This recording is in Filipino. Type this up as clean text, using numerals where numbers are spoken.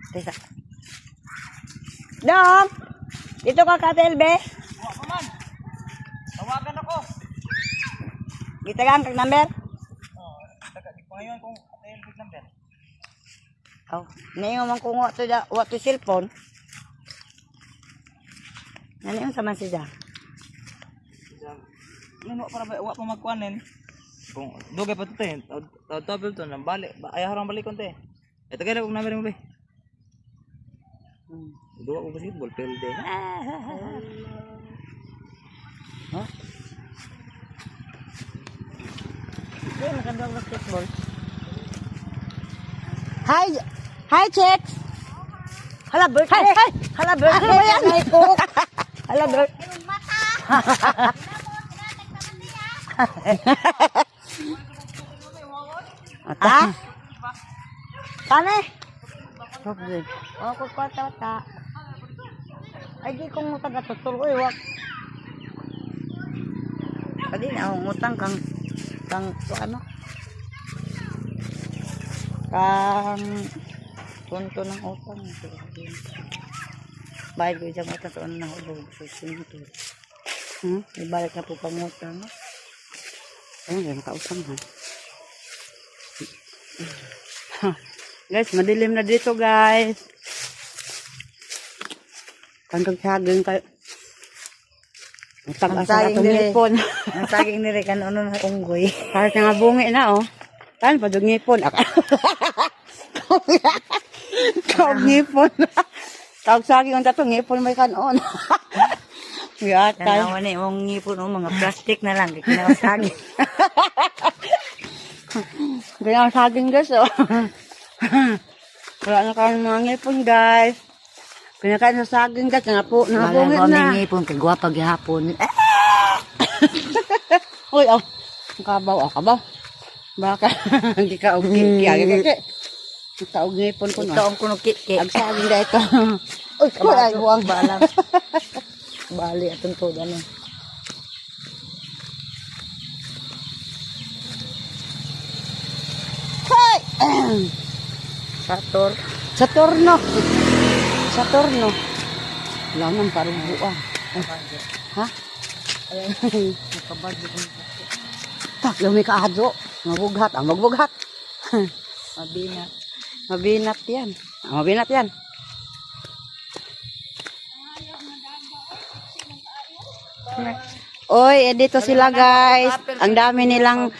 Tisa. Dom! Dito ka, Katelbe. Wa pa man. Tawagan ako. Gitagan kag number. Taga di pa ngayon kung atay big number. Oh, naingon man kung wa to cellphone. Naniyon sa man siya. Ano para ba wa pa magkuanen. Kung dugay pa to te. Double to nang balik. Ay harang balik konti. Ito kaya kung number mo be. Dua ko basketball pelde. Oh. Hindi, maganda ang basketball. Hi! Hi, Chex! Hala, birthday! Hi! Hala, birthday! Ano ba yan? Hala, birthday! Ha? Paano eh? Oh, kukwata-wata. Ay, di kong taga-tutol. Uy, wak. Pwede na akong utang kang ano? Kang punto ng utang. Bayad ko isang utang sa unang ubog. Susunod. Ibalik na po pang utang. Ayun, nakautang ha. Guys, madilim na dito guys. Kantag-saging kayo. Ang tag-asa atong ngipon. Ang saging nire kan ano na unggoy. Kahit nga bungi na oh. Kan padug ngipon. Tawag ngipon. Tawag saging ang tatong ngipon may kanon. Yata. Tanawa na yung ngipon oh, mga plastic na lang. Kaya saging. Kaya saging guys oh. Wala na kang mga ngipon guys. Pinakain sa saging guys. Nabungit na. Wala na ngipon. Kagwapa gihapon. Uy, oh. Kabaw. Oh, kabaw. Baka. Hindi ka ugin. Kaya. Ika ugipon ko na. Ito ang kuno kiki. Ang saging guys ito. Uy, kulay. Buwang balang. Bali atong to. Ano. Hey! Saturno. Wala nang parang buang. Ha? Tak, lumi ka adyo. Mabughat. Magbughat. Mabinat yan. Mabinat yan. Oy, dito sila guys. Ang dami nilang